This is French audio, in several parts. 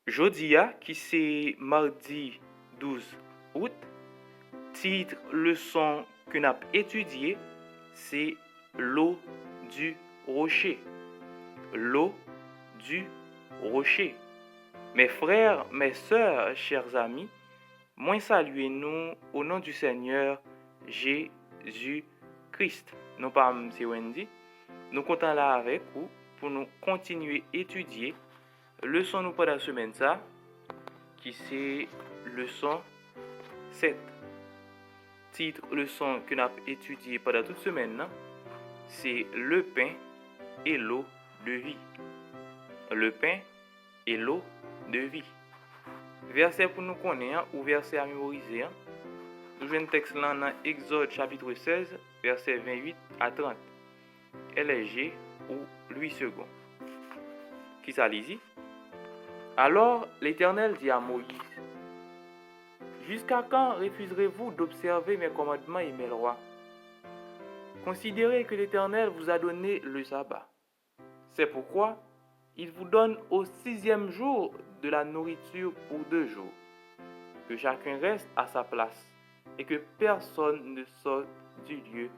Jodia, qui c'est mardi 12 août, titre leçon que nous avons étudié, c'est l'eau du rocher. L'eau du rocher. Mes frères, mes sœurs, chers amis, moi saluez-nous au nom du Seigneur Jésus-Christ. Nous pas M. Wendy. Nous comptons là avec vous pour nous continuer à étudier leçon nous pendant la semaine ça, qui c'est leçon 7. Titre leçon que nous avons étudié pendant toute semaine, c'est le pain et l'eau de vie. Le pain et l'eau de vie. Verset pour nous connaître ou verset à mémoriser. Nous jouons un texte là dans Exode chapitre 16, verset 28 à 30. LG ou Louis II. Qui ça lit? Alors l'Éternel dit à Moïse, jusqu'à quand refuserez-vous d'observer mes commandements et mes lois? Considérez que l'Éternel vous a donné le sabbat. C'est pourquoi il vous donne au 6e jour de la nourriture pour 2 jours, que chacun reste à sa place et que personne ne sorte du lieu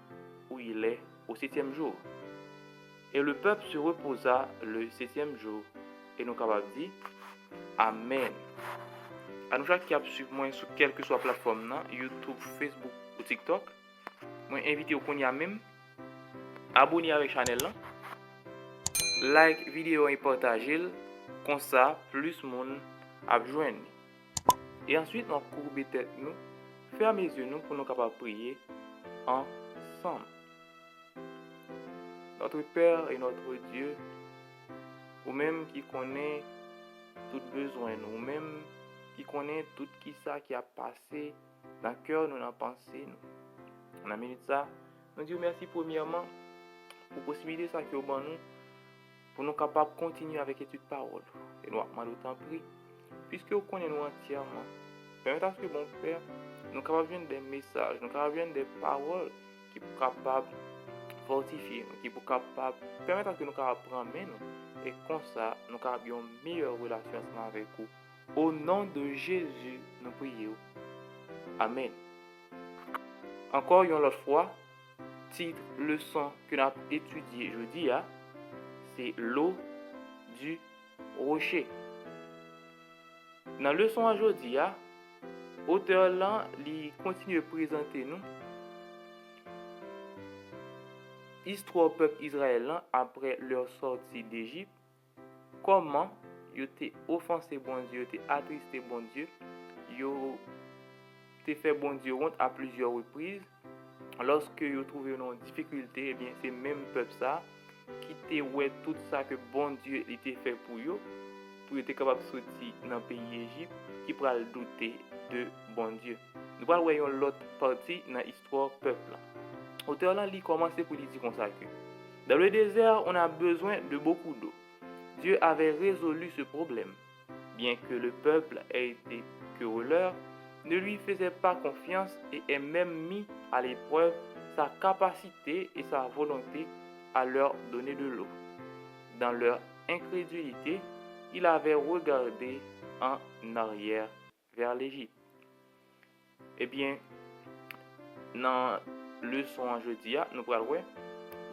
où il est au 7e jour. Et le peuple se reposa le 7e jour. Et nous capables de dire Amen. À nous qui a suivi moi sur quelle que soit la plateforme, YouTube, Facebook ou TikTok, moi invite au qu'on y a même, abonnez avec la chaîne, like vidéo et partagez, comme ça plus monde a joindre. Et ensuite nous courber tête nous, fermer les yeux nous pour nous capables prier ensemble. Notre Père et notre Dieu, ou même qui connaît tout besoin, nous même qui connaît tout qui ça qui a passé dans le cœur, nous dans pensée, nous. On a minute ça. Nous disons merci premièrement pour la possibilité ça qui est au bon nous, pour nous capables de continuer avec l'étude de parole. Et nous demandons autant prix, puisque vous connaissez nous entièrement. Permettez à ce que bon Père, nous capables de joindre des messages, nous capables de joindre des paroles qui sont capables de fortifier, qui sont capables de permettre à ce que nous capables de prendre nous. Et comme ça, nous avons une meilleure relation avec vous. Au nom de Jésus, nous prions. Amen. Encore une autre fois, titre leçon que nous avons étudié jeudi, c'est l'eau du rocher. Dans la leçon aujourd'hui, l'auteur là, il continue de présenter nous l'histoire du peuple israélien après leur sortie d'Égypte, comment ils ont offensé bon Dieu, ils ont attristé bon Dieu, ils ont fait bon Dieu honte à plusieurs reprises. Lorsque ils ont trouvé une difficulté, eh bien c'est même peuple ça qui ouais tout ça que bon Dieu était fait pour eux être capable de sortir dans le pays d'Égypte, qui pourra douter de bon Dieu. Nous allons voir l'autre partie dans l'histoire du peuple. L'auteur là, il commence pour lui dire comme ça que dans le désert, on a besoin de beaucoup d'eau. Dieu avait résolu ce problème. Bien que le peuple ait été querelleur, ne lui faisait pas confiance et ait même mis à l'épreuve sa capacité et sa volonté à leur donner de l'eau. Dans leur incrédulité, il avait regardé en arrière vers l'Égypte. Eh bien, dans le leçon jeudi, nous allons voir,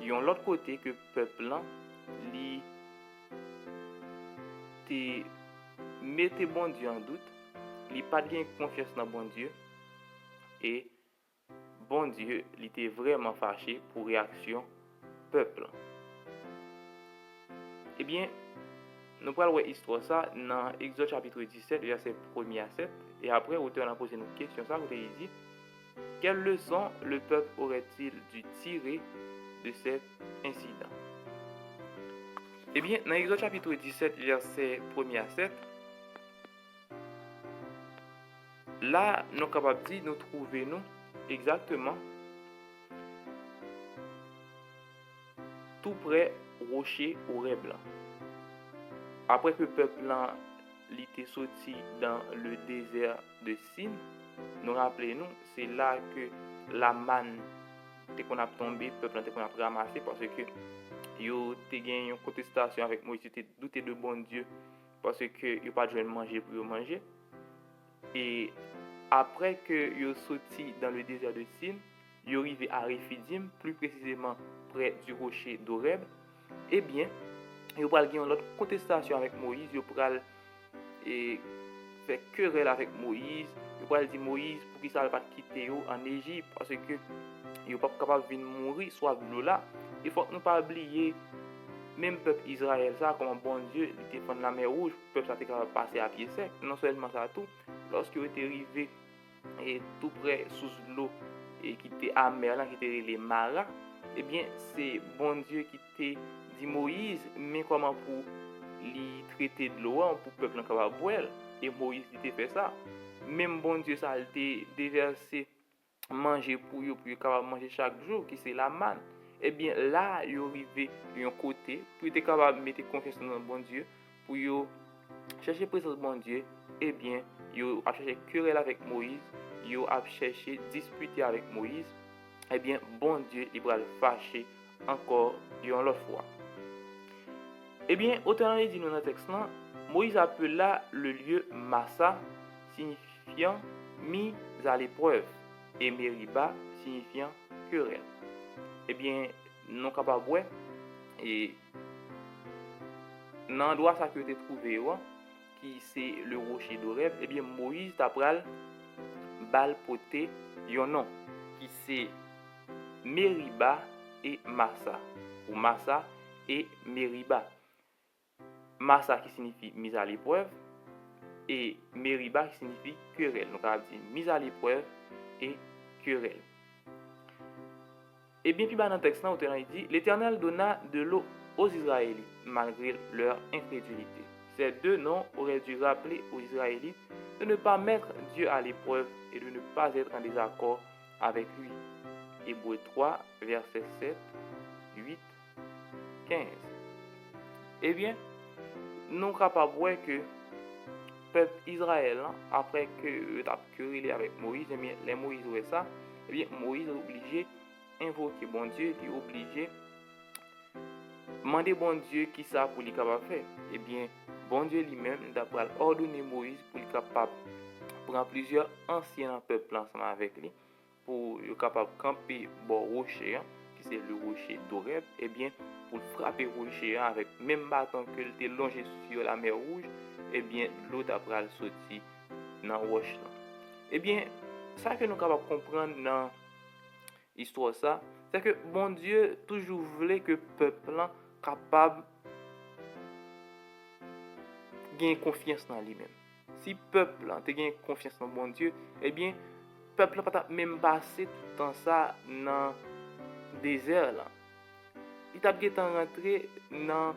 il y a l'autre côté que le peuple mettait bon Dieu en doute, il n'a pas de confiance dans bon Dieu, et bon Dieu il était vraiment fâché pour réaction peuple. Eh bien, nous allons voir l'histoire ça dans Exode chapitre 17, verset 1 à 7, et après, l'auteur a posé une question, ça, il dit, quelle leçon le peuple aurait-il dû tirer de cet incident? Eh bien, dans Exode chapitre 17, verset 1 à 7, là, nous sommes capables de nous trouver exactement tout près rocher ou blanc. Après que le peuple était sorti dans le désert de Sin, nous rappelons, c'est là que la manne qu'on a tombé, le peuple qu'on a ramassé parce que ils ont gagné une contestation avec Moïse, ils étaient doutés de bon Dieu parce que yo pas besoin de manger pour manger. Et après que yo sorti dans le désert de Sin, yo arrivé à Rephidim, plus précisément près du rocher d'Oreb, eh bien, yo pral gen l'autre contestation avec Moïse, yo pral fait querelle avec Moïse, yo pral di Moïse pour qu'il ça pas quitter yo en Égypte parce que yo pas capable de mourir soit de l'eau là. Il faut que nous pas oublier même peuple Israël ça comme bon Dieu il était dans la mer rouge, peuple ça était capable de passer à pied sec. Non seulement ça tout, lorsqu'il était arrivé et tout près sous l'eau et qui était à mer là qui était les Mara, eh bien c'est bon Dieu qui était dit Moïse mais comment pour lui traiter de l'eau pour peuple capable boire et Moïse il fait ça. Même bon Dieu ça a été déversé manger pour eux capable manger chaque jour qui c'est la manne. Eh bien là yo arrivé un côté pour être capable mettre confiance dans bon Dieu pour yo chercher présence bon Dieu. Eh bien yo a cherché querelle avec Moïse, yo a cherché disputer avec Moïse. Eh bien bon Dieu il va le fâcher encore une autre fois. Eh bien autant dit nous dans le texte là, Moïse appela le lieu Massa signifiant mis à l'épreuve et Meriba signifiant querelle. Eh bien, nous capable voir et dans l'endroit ça que tu trouvé qui c'est le rocher d'Oreb, eh bien Moïse t'a pral balpoté yon nom qui c'est Meriba et Massa ou Massa et Meriba. Massa qui signifie mise à l'épreuve et Meriba qui signifie querelle. Donc on va dire mise à l'épreuve et querelle. Et bien, puis dans le texte, il dit l'Éternel donna de l'eau aux Israélites, malgré leur incrédulité. Ces deux noms auraient dû rappeler aux Israélites de ne pas mettre Dieu à l'épreuve et de ne pas être en désaccord avec lui. Hébreux 3, versets 7, 8, 15. Eh bien, nous sommes capables de voir que le peuple Israël, après que tu as querellé avec Moïse, eh bien, les Moïse ouais ça, eh bien, Moïse est obligé invoquer bon Dieu, il est obligé demander bon Dieu qui ça pour lui capable faire. Eh bien, bon Dieu lui-même d'après ordonné Moïse pour lui capable prendre plusieurs anciens peuples ensemble avec lui pour être capable de camper bon rocher qui c'est le rocher d'Oreb. Eh bien, pour frapper rocher avec même bâton que il était longé sur la mer Rouge, eh bien, l'eau d'après sorti dans roche là. Eh bien, ça que nous capable comprendre dans histoire ça, c'est que bon Dieu toujours voulait que peuple là capable gagner confiance dans lui-même. Si peuple là te gagne confiance dans bon Dieu, eh bien peuple là pas même passer tout le temps ça dans désert là. Il t'a bien rentré dans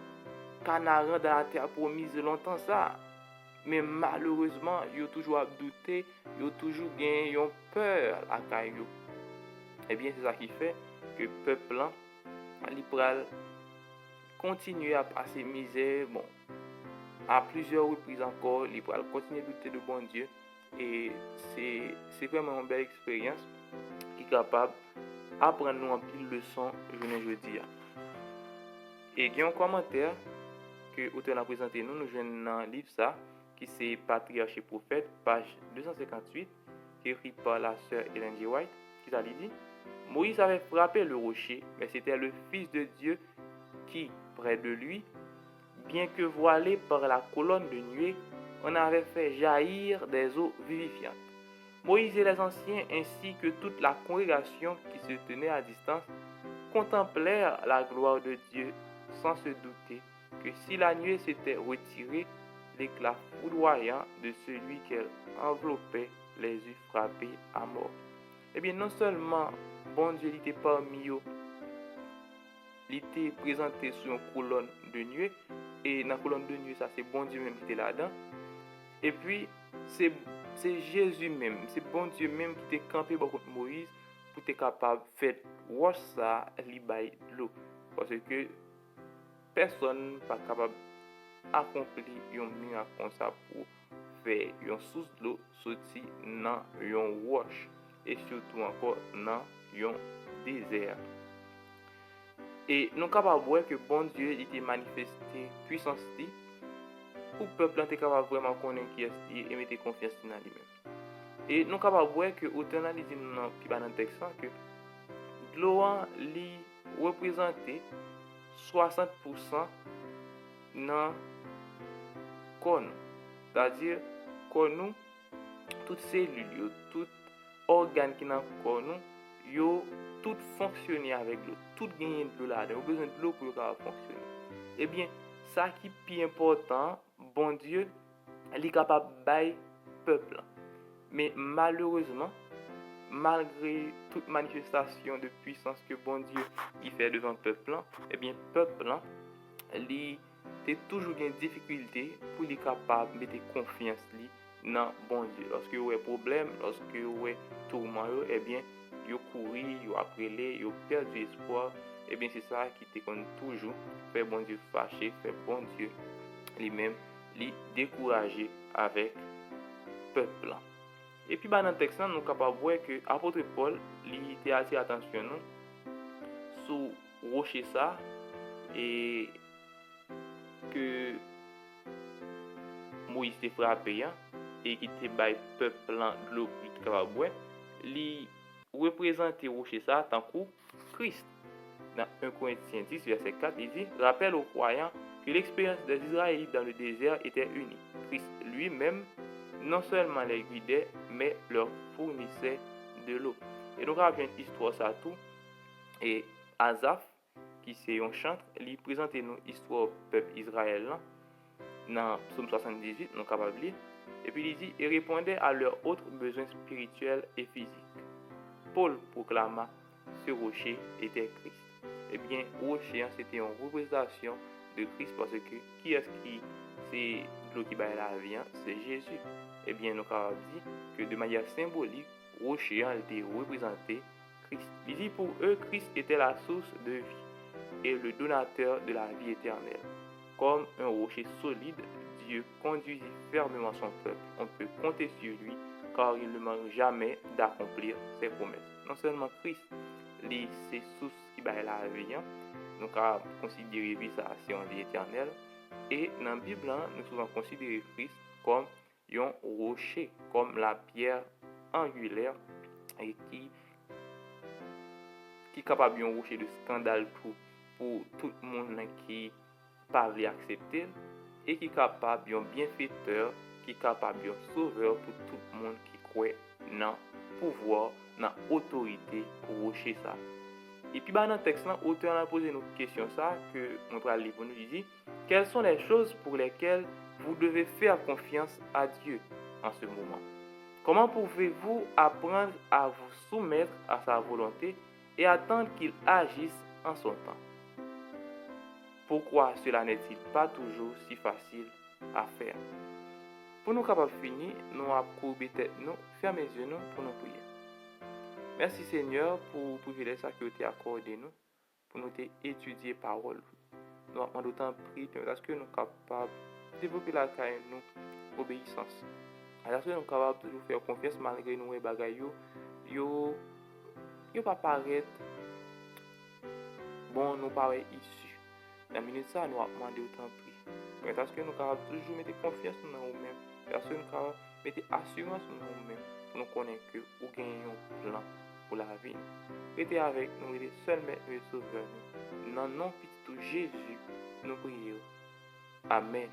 Canaan dans la terre promise longtemps ça. Mais malheureusement, yo toujours douté, yo toujours gagné une peur à caillou. Eh bien c'est ça qui fait que le peuple là il pral continuer à passer misère, bon, à plusieurs reprises encore, il pral continuer à douter de bon Dieu et c'est vraiment une belle expérience qui est capable d'apprendre nous en pile leçon jeudi. Et il y a un commentaire que l'auteur a présenté nous joignons dans le livre ça qui c'est Patriarche et Prophète, page 258, qui est écrit par la sœur Ellen G. White, qui a dit Moïse avait frappé le rocher, mais c'était le Fils de Dieu qui, près de lui, bien que voilé par la colonne de nuée, on avait fait jaillir des eaux vivifiantes. Moïse et les anciens ainsi que toute la congrégation qui se tenait à distance contemplèrent la gloire de Dieu sans se douter que si la nuée s'était retirée, l'éclat foudroyant de celui qu'elle enveloppait les eût frappés à mort. Eh bien, non seulement bon Dieu était parmi eux, il était présenté sur une colonne de nuée, et dans la colonne de nuée, ça c'est bon Dieu même qui était là-dedans. Et puis, c'est Jésus même, c'est bon Dieu même qui était campé contre Moïse pour être capable de faire wash ça, libérer l'eau. Parce que personne n'est pas capable d'accomplir un miracle comme ça pour faire une source d'eau sortir dans un wash et surtout encore dans un désert. Et nous sommes capables de voir que bon Dieu était manifesté puissance pour le peuple est capable vraiment connaître qui est et mettre confiance dans lui-même. Et nous capable voir que autant là dit dans le texte que l'eau li représenter 60% dans corps nous. C'est-à-dire corps nous toutes cellules, tout organe qui dans corps nous, yo tout fonctionner avec l'eau, tout gagner de l'eau là, on a besoin de l'eau pour fonctionner. Eh bien, ça qui est plus important, bon Dieu, il est capable de bailler peuple. Mais malheureusement, malgré toute manifestation de puissance que bon Dieu il fait devant le peuple, eh bien, peuple, il a toujours une difficulté pour être capable de mettre confiance dans bon Dieu. Lorsque vous avez problème, lorsque vous avez tourment, eh bien, vous courez, vous appelez, vous perdez espoir. Eh bien, c'est ça qui te compte toujours fait bon Dieu fâché, fait bon Dieu lui-même lui décourager avec peuple. Et puis dans le texte, nous sommes capables de voir que l'apôtre Paul lui était attiré attention sur rocher ça et que Moïse était frappé et qui était bail peuple de l'eau pour capable boire, lui représenter rocher ça tant que Christ. Dans 1 Corinthiens 10 verset 4, il dit rappelle aux croyants que l'expérience des Israélites dans le désert était unique. Christ lui-même non seulement les guidait, mais leur fournissait de l'eau. Et nous avons une histoire ça tout. Et Asaph, qui c'est un chantre, lui présente nous l'histoire du peuple israélien dans Psaume 78, nous capables de lire. Et puis il dit, ils répondaient à leurs autres besoins spirituels et physiques. Paul proclama, ce rocher était Christ. Eh bien, rocher, c'était une représentation de Christ parce que qui est-ce qui c'est l'eau qui bat la vie, c'est Jésus. Eh bien, nous avons dit que de manière symbolique, rocher a été représenté Christ. Il dit pour eux, Christ était la source de vie et le donateur de la vie éternelle. Comme un rocher solide, Dieu conduisit fermement son peuple. On peut compter sur lui car il ne manque jamais d'accomplir ses promesses. Non seulement Christ, c'est source qui bat la vie, nous avons considéré ça c'est en vie éternelle. Et dans la Bible, nous pouvons considérer Christ comme un rocher, comme la pierre angulaire et qui est capable de rocher de scandale pour tout le monde qui pas accepter et qui est capable d'un bienfaiteur, qui est capable d'un sauveur pour tout le monde qui croit dans le pouvoir, dans l'autorité pour rocher ça. Et puis dans le texte, l'auteur a posé une question ça que on va lire pour nous dire quelles sont les choses pour lesquelles vous devez faire confiance à Dieu en ce moment. Comment pouvez-vous apprendre à vous soumettre à sa volonté et attendre qu'il agisse en son temps? Pourquoi cela n'est-il pas toujours si facile à faire? Pour nous capables de finir, nous allons courber tête, nous fermer les yeux pour nous prier. Merci Seigneur pour le privilège que tu as accordé nous, pour nous étudier la parole. Nous avons d'autant prier parce que nous sommes capables de développer la carrière nous obéissance. Alors que nous sommes capables de toujours faire confiance malgré nous et bagaille yo pas paraître bon nous paraît issu. Dans minute ça nous avons demandé autant prier. Parce que nous sommes capables toujours mettre confiance dans nous-mêmes. Parce que nous sommes capables mettre assurance dans nous-mêmes pour nous connaître que nous gagnons un plan pour la vie. Restez avec nous, il est seul maître et sauveur. Dans le nom de Jésus, nous prions. Amen.